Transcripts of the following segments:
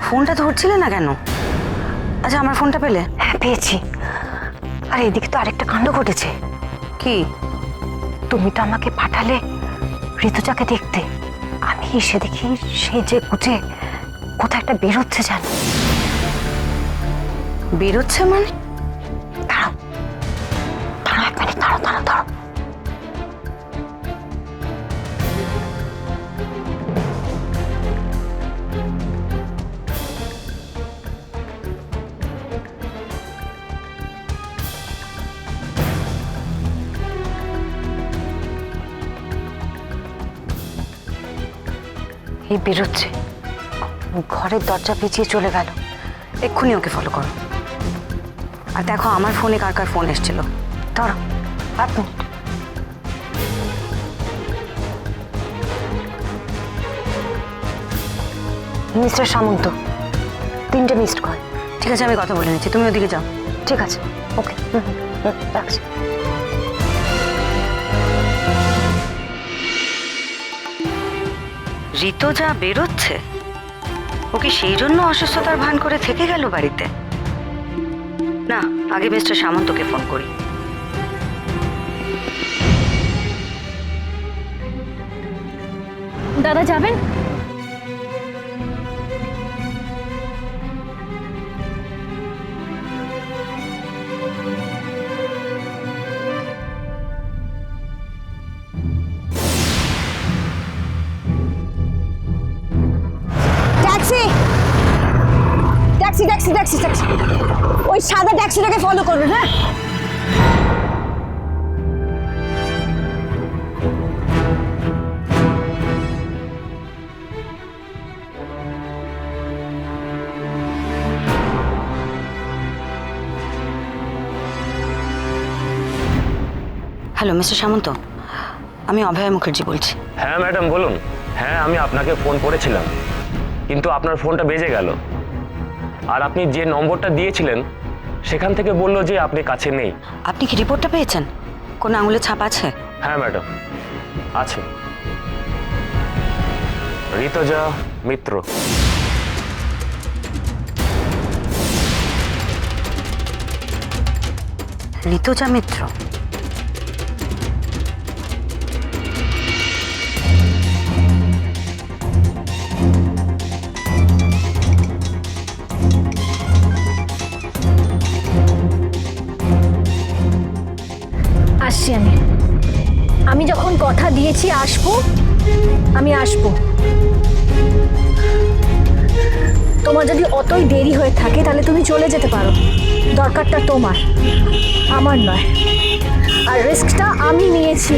ফোনটা ধরছিলে না কেন? আচ্ছা, আমার ফোনটা পেলে? হ্যাঁ পেয়েছি। আর এদিকে তো আরেকটা কাণ্ড ঘটেছে। কি? তুমি তো আমাকে পাঠালে ঋতুজাকে দেখতে, আমি এসে দেখি সে যে গুজে কোথায় একটা বেরোচ্ছে জানো। বেরোচ্ছে মানে? দাঁড়াও দাঁড়াও, এক মিনিট দাঁড়াও দাঁড়াও দাঁড়াও। এই বেরোচ্ছে, ঘরের দরজা পেঁচিয়ে চলে গেল। এক্ষুনি ওকে ফলো করো। আর দেখো আমার ফোনে কার কার ফোন এসেছিল। দাঁড়াও 5 মিনিট। মিস্টার সামন্ত, 3টে মিসড কল। ঠিক আছে, আমি কথা বলে নিচ্ছি, তুমি ওদিকে যাও। ঠিক আছে, ওকে, রাখছি। ঋতুজা বেরোচ্ছে? ও কি সেই জন্য অসুস্থতার ভান করে থেকে গেল বাড়িতে? না, আগে মিস্টার সামন্তকে ফোন করি। দাদা যাবেন? Taxi taxi taxi taxi taxi, ওই সাদা ট্যাক্সিটাকে ফলো করবেন। হ্যাঁ হ্যালো মিস্টার সামন্ত, আমি অভয়া মুখার্জি বলছি। হ্যাঁ ম্যাডাম বলুন। হ্যাঁ, আমি আপনাকে ফোন করেছিলাম, কিন্তু আপনার ফোনটা বেজে গেল। আর আপনি যে নম্বরটা দিয়েছিলেন সেখান থেকে বললো যে আপনি কাছে নেই। আপনি কি রিপোর্টটা পেয়েছেন? কোনো আঙুলের ছাপ আছে? হ্যাঁ ম্যাডাম, আছে। ঋতুজা মিত্র। ঋতুজা মিত্র? আসছি আমি যখন কথা দিয়েছি আসবো, আমি আসবো। তোমার যদি অতই দেরি হয়ে থাকে তাহলে তুমি চলে যেতে পারো, দরকারটা তোমার, আমার নয়। আর রিস্কটা আমি নিয়েছি।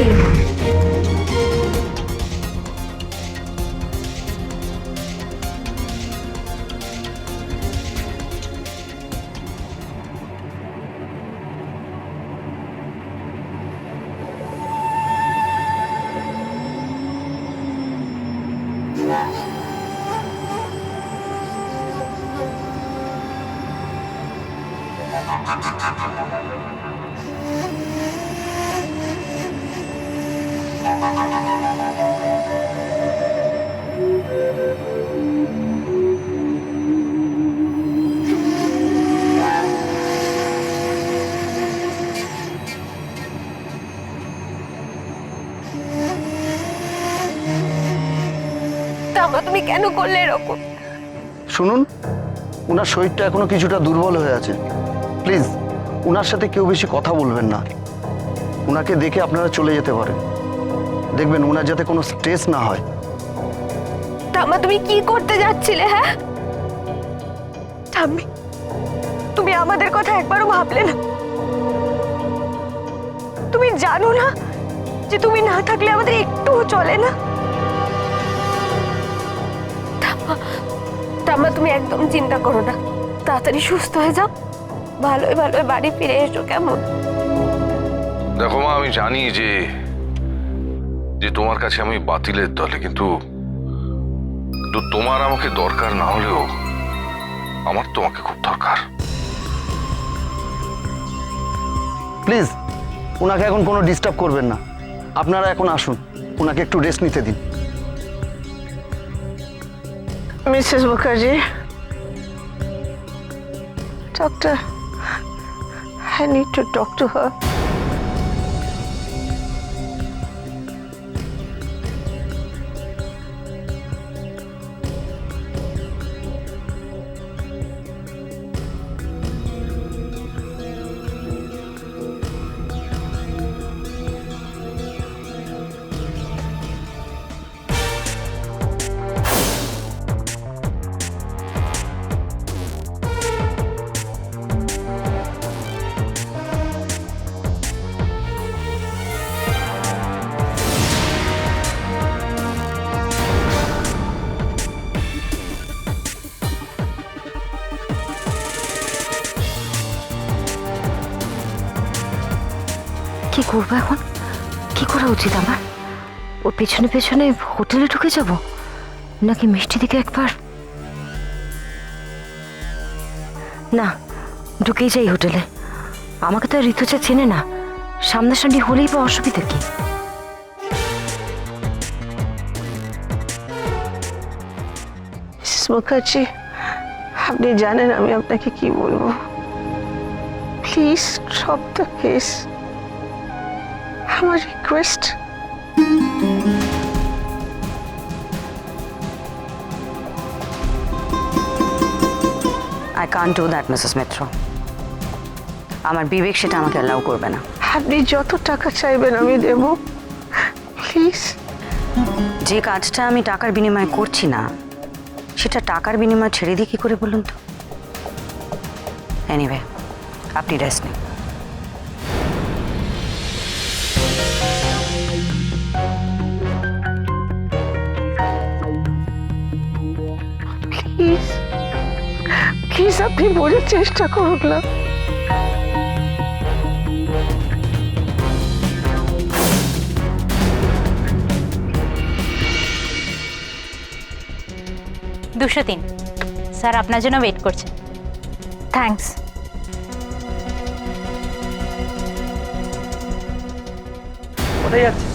তুমি কেন করলে এরকম? শুনুন, উনার শরীরটা এখনো কিছুটা দুর্বল হয়ে আছে। প্লিজ উনার সাথে কেউ বেশি কথা বলবেন না। উনাকে দেখে আপনারা চলে যেতে পারেন। দেখবেন উনার যাতে কোনো স্ট্রেস না হয়। ঠাম্মা, তুমি কি করতে যাচ্ছিলে? হ্যাঁ ঠাম্মি, তুমি আমাদের কথা একবারও ভাবলে না? তুমি জানো না যে তুমি না থাকলে আমাদের একটুও চলে না? ঠাম্মা, তুমি একদম চিন্তা করো না, তাড়াতাড়ি সুস্থ হয়ে যাও, ভালোই ভালোই বাড়ি ফিরে এসো, কেমন? দেখো মা, আমি জানি যে যে তোমার কাছে আমি বাতিলের দলে, কিন্তু তোমার আমাকে দরকার না হলেও আমার তোমাকে খুব দরকার। প্লিজ উনাকে এখন কোনো ডিস্টার্ব করবেন না। আপনারা এখন আসুন, উনাকে একটু রেস্ট নিতে দিন। Mrs Mukherjee, Doctor, I need to talk to her. কি করবো এখন? কি করা উচিত আমার? ওর পেছনে পেছনে হোটেলে ঢুকে যাব নাকি মিষ্টি দিকে একবার? না, ঢুকেই যাই হোটেলে। আমাকে তো আর ঋতুজা চেনে না, সামনাসামনি হলেই বা অসুবিধা কি? মিসেস মুখার্জি, আপনি জানেন আমি আপনাকে কি বলবো। Please drop the case. আমার request. I can't do that Mrs Mitra. আমার বিবেক সেটা আমাকে অ্যালাউ করবে না। আপনি যত টাকা চাইবেন আমি দেব, প্লিজ। যে কাজটা আমি টাকার বিনিময়ে করছি না সেটা টাকার বিনিময়ে ছেড়ে দিই কি করে বলুন তো? এনিওয়ে, আপনি রেস্ট নিন। প্লিজ প্লিজ আপনি বোঝার চেষ্টা করুন না। দুশো তিন স্যার আপনার জন্য ওয়েট করছেন। থ্যাঙ্কস। কোথায় যাচ্ছে?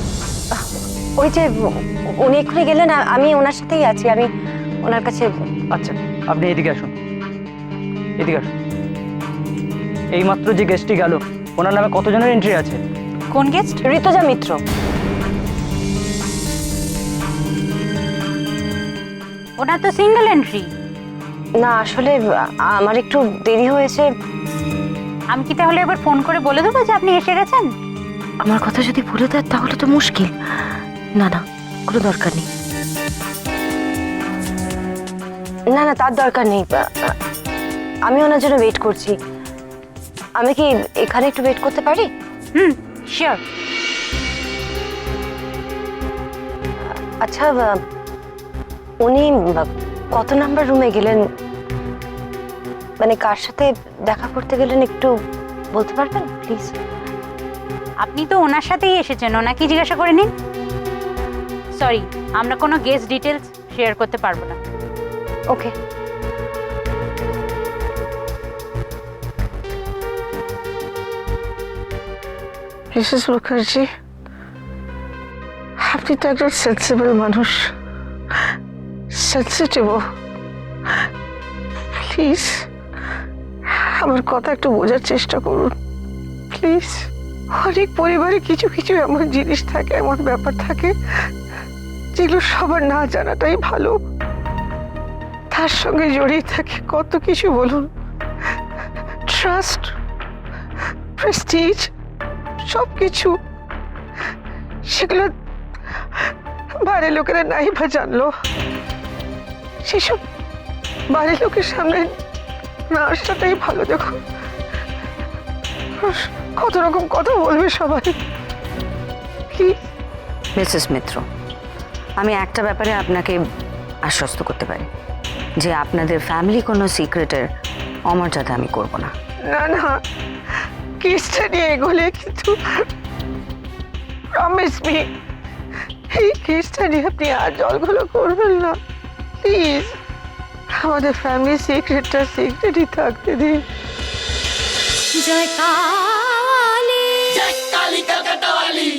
ওই যে উনি এক্ষুনি গেলেন, আমি ওনার সাথেই আছি। আমি ওনার কাছে। আচ্ছা, আপনি এদিকে আসুন, এদিকে আসুন। এইমাত্র যে গেস্টটি গেল, ওনার নামে কতজনের এন্ট্রি আছে? কোন গেস্ট? ঋতুজা মিত্র। ওনার তো সিঙ্গেল এন্ট্রি। না, আসলে আমার একটু দেরি হয়েছে। আমি কি তাহলে একবার ফোন করে বলে দেবো যে আপনি এসে গেছেন? আমার কথা যদি বলে দেয় তাহলে তো মুশকিল। না না, কোনো দরকার নেই। না না, তার দরকার নেই। আমি ওনার জন্য ওয়েট করছি। আমি কি এখানে একটু ওয়েট করতে পারি? শিওর। আচ্ছা, উনি কত নাম্বার রুমে গেলেন, মানে কার সাথে দেখা করতে গেলেন একটু বলতে পারবেন প্লিজ? আপনি তো ওনার সাথেই এসেছেন, ওনাকে জিজ্ঞাসা করে নিন। সরি, আমরা কোনো গেস্ট ডিটেলস শেয়ার করতে পারবো না। ওকে। মিসেস মুখার্জি, আপনি তো একজন সেন্সিবল মানুষ, সেন্সিটিভ। প্লিজ আমার কথা একটু বোঝার চেষ্টা করুন, প্লিজ। অনেক পরিবারে কিছু কিছু এমন জিনিস থাকে, এমন ব্যাপার থাকে যেগুলো সবার না জানাটাই ভালো। তার সঙ্গে জড়িয়ে থাকে কত কিছু, বলুন। ট্রাস্ট, প্রেস্টিজ, সব কিছু। সেগুলো বাইরের লোকেরা নাই বা জানলো, সেসব বাইরের লোকের সামনে না আসাটাই ভালো। দেখো কত রকম কথা বলবে সবাই। প্লিজ। মিসেস মিত্র, আমি একটা ব্যাপারে আপনাকে আশ্বস্ত করতে পারি যে আপনাদের ফ্যামিলি কোনো সিক্রেটের অমর্যাদা আমি করব না। না না, কেসটা নিয়ে এগোলে কিন্তু প্রমিস মি, এই কেসটা নিয়ে আপনি আর জলগুলো করবেন না, প্লিজ। আমাদের ফ্যামিলি সিক্রেটটা সিক্রেটই থাকতে দিন। জয় কালী, জয় কালী কলকাতা वाली।